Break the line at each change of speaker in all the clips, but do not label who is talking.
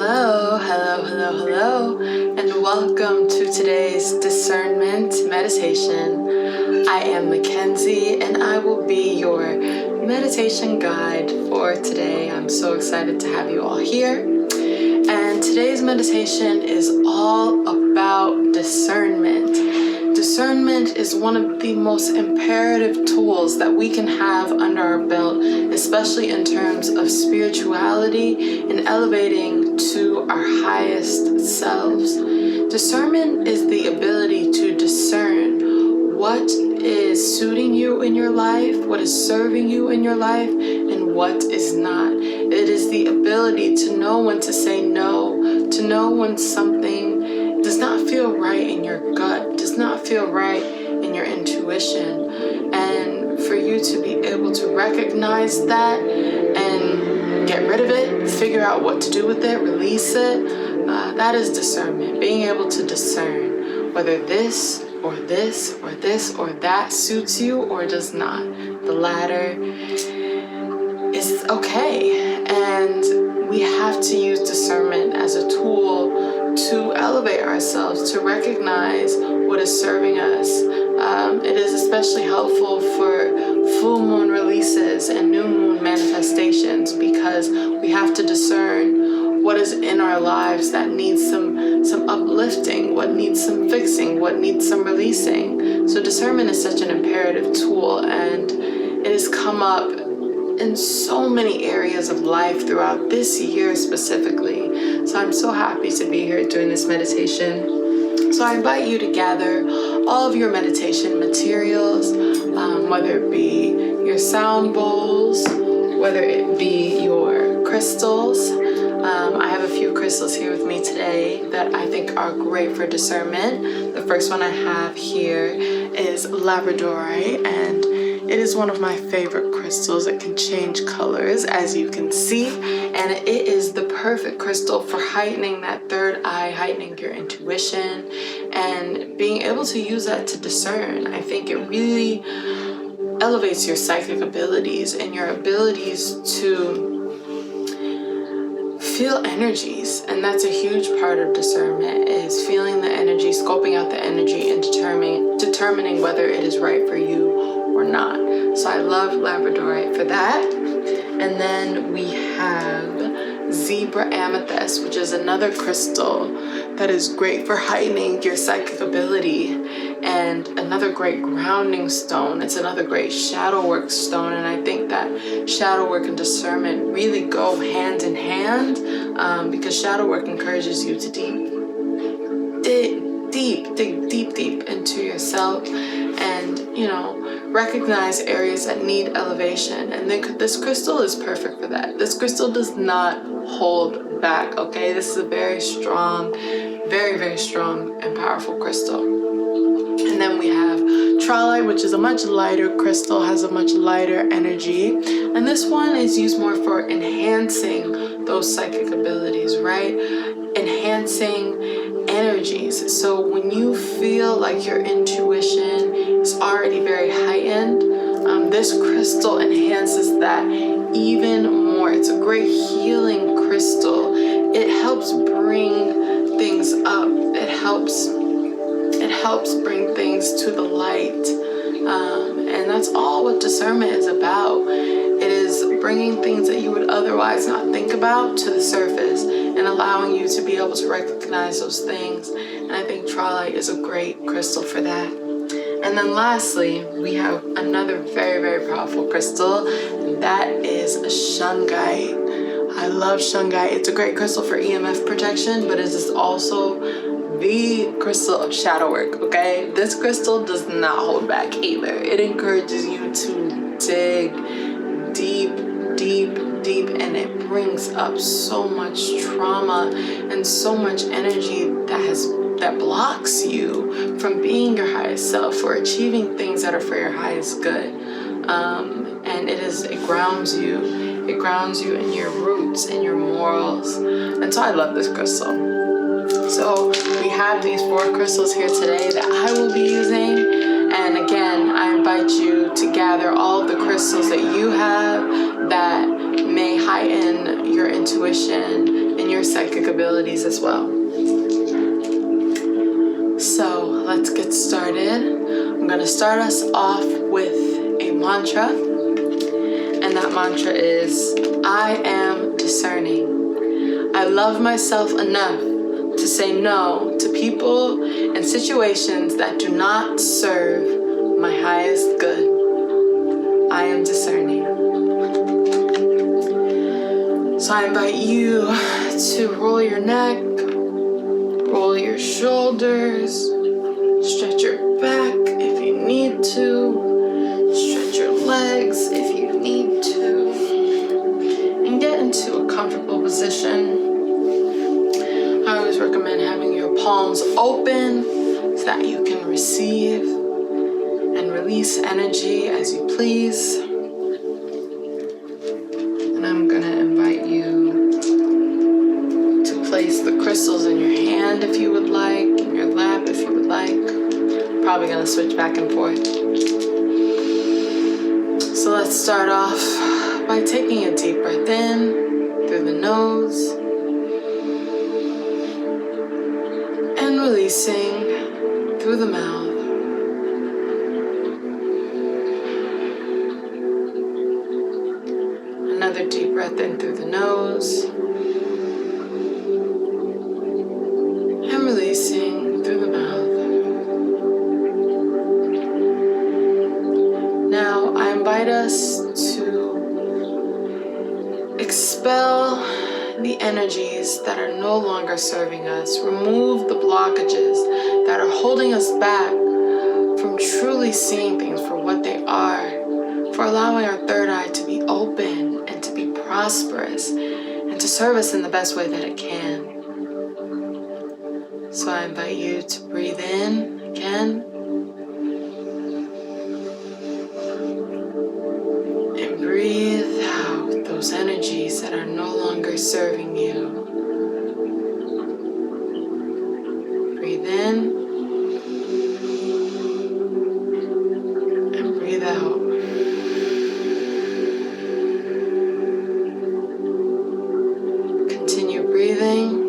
Hello, and welcome to today's Discernment Meditation. I am Mackenzie, and I will be your meditation guide for today. I'm so excited to have you all here. And today's meditation is all about discernment. Discernment is one of the most imperative tools that we can have under our belt, especially in terms of spirituality and elevating to our highest selves. Discernment is the ability to discern what is suiting you in your life, what is serving you in your life, and what is not. It is the ability to know when to say no, to know when something does not feel right in your gut, does not feel right in your intuition, and for you to be able to recognize that and get rid of it, figure out what to do with it, release it. That is discernment, being able to discern whether this or this or this or that suits you or does not. The latter is okay, and we have to use discernment as a tool to elevate ourselves, to recognize what is serving us. It is especially helpful for full moon releases and new moon manifestations, because we have to discern what is in our lives that needs some uplifting, what needs some fixing, what needs some releasing. So discernment is such an imperative tool, and it has come up in so many areas of life throughout this year specifically. So I'm so happy to be here doing this meditation. So I invite you to gather all of your meditation materials, whether it be your sound bowls, whether it be your crystals. I have a few crystals here with me today that I think are great for discernment. The first one I have here is Labradorite, and it is one of my favorite crystals. It can change colors, as you can see, and it is the perfect crystal for heightening that third eye, heightening your intuition, and being able to use that to discern. I think it really elevates your psychic abilities and your abilities to feel energies, and that's a huge part of discernment, is feeling the energy, scoping out the energy, and determining whether it is right for you or not. So I love Labradorite for that. And then we have Zebra Amethyst, which is another crystal that is great for heightening your psychic ability, and another great grounding stone. It's another great shadow work stone, and I think that shadow work and discernment really go hand in hand, because shadow work encourages you to dig deep into yourself, and recognize areas that need elevation. And then this crystal is perfect for that. This crystal does not hold back, okay? This is a very strong, very strong and powerful crystal. And then we have Trillite, which is a much lighter crystal, has a much lighter energy. And this one is used more for enhancing those psychic abilities, right? Enhancing energies. So when you feel like your intuition is already very heightened, this crystal enhances that even more. It's a great healing crystal. It helps bring things up. It helps bring things to the light. And that's all what discernment is about. It is bringing things that you would otherwise not think about to the surface and allowing you to be able to recognize those things. And I think Trillite is a great crystal for that. And then lastly, we have another very powerful crystal, and that is Shungite. I love Shungite. It's a great crystal for EMF protection, but it is also the crystal of shadow work, okay? This crystal does not hold back either. It encourages you to dig deep, and it brings up so much trauma and so much energy that blocks you from being your highest self or achieving things that are for your highest good. And it grounds you. It grounds you in your roots and your morals. And so I love this crystal. So we have these 4 crystals here today that I will be using, and And again, I invite you to gather all of the crystals that you have that may heighten your intuition and your psychic abilities as well. So let's get started. I'm going to start us off with a mantra, and that mantra is, I am discerning. I love myself enough to say no to people and situations that do not serve my highest good. I am discerning. So I invite you to roll your neck, roll your shoulders, stretch your back if you need to, stretch your legs if you need to, and get into a comfortable position. I always recommend having your palms open so that you can receive and release energy as you please. And I'm going to invite you to place the crystals in your hand if you would like, in your lap if you would like. Probably going to switch back and forth. So let's start off by taking a deep breath in through the nose and releasing through the mouth. Another deep breath in through the nose and releasing through the mouth. Now I invite us to expel the energies that are no longer serving us. Remove the blockages that are holding us back from truly seeing things for what they are, for allowing our third eye to be open and to be prosperous and to serve us in the best way that it can. So I invite you to breathe in again and breathe out those energies that are no longer serving you. Breathe in and breathe out. Continue breathing.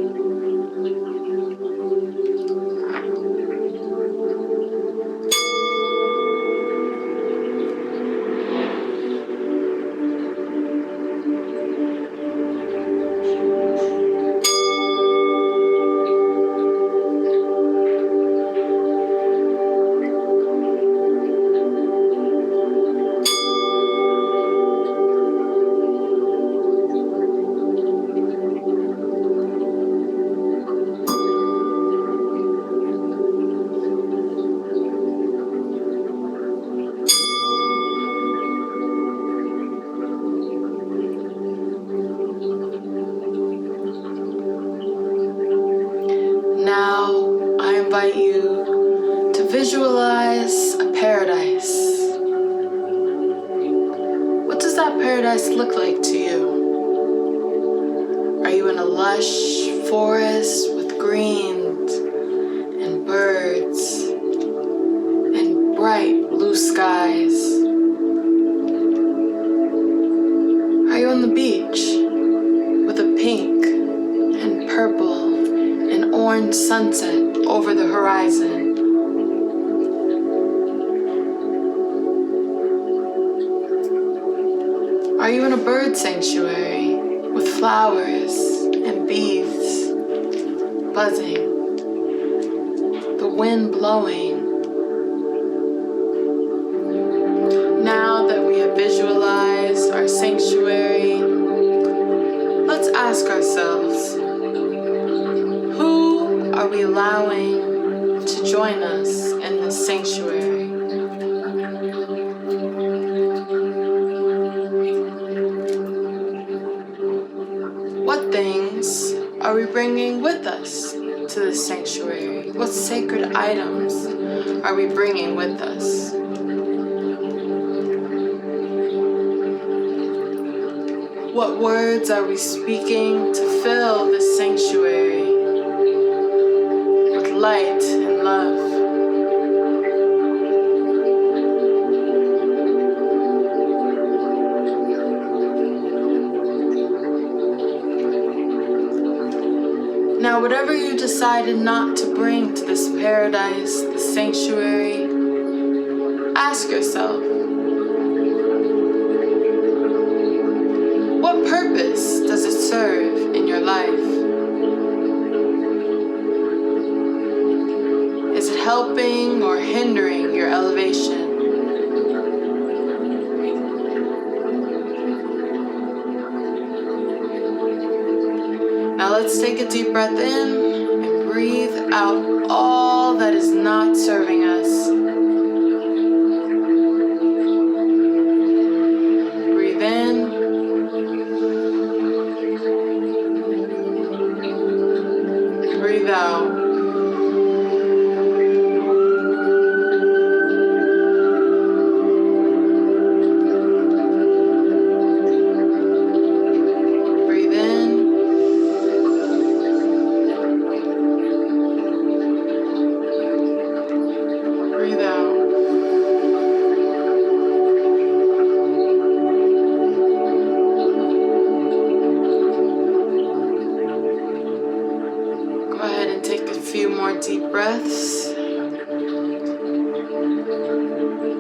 Now I invite you to visualize a paradise. What does that paradise look like to you? Are you in a lush forest with greens and birds and bright blue skies? Are you on the beach with a pink and purple and orange sunset over the horizon? Are you in a bird sanctuary with flowers and bees buzzing, the wind blowing? Now that we have visualized our sanctuary, let's ask ourselves, who are we allowing to join us in this sanctuary? What things are we bringing with us to this sanctuary? What sacred items are we bringing with us? What words are we speaking to fill this sanctuary with light and love? Now, whatever you decided not to bring to this paradise, this sanctuary, ask yourself, what purpose does it serve in your life? Is it helping or hindering your elevation? Now let's take a deep breath in and breathe out all that is not serving us. Breathe in. Breathe out. Breathe in. Breathe out. Go ahead and take a few more deep breaths.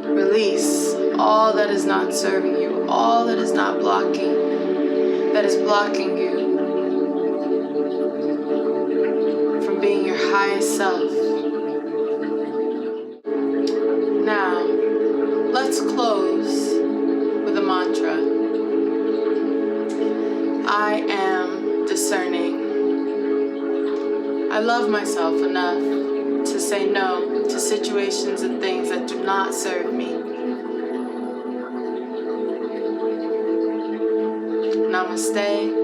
Release all that is not serving you, all that is not blocking, that is blocking you from being your highest self. Now, let's close with a mantra. I am discerning. I love myself enough to say no to situations and things that do not serve me. Namaste.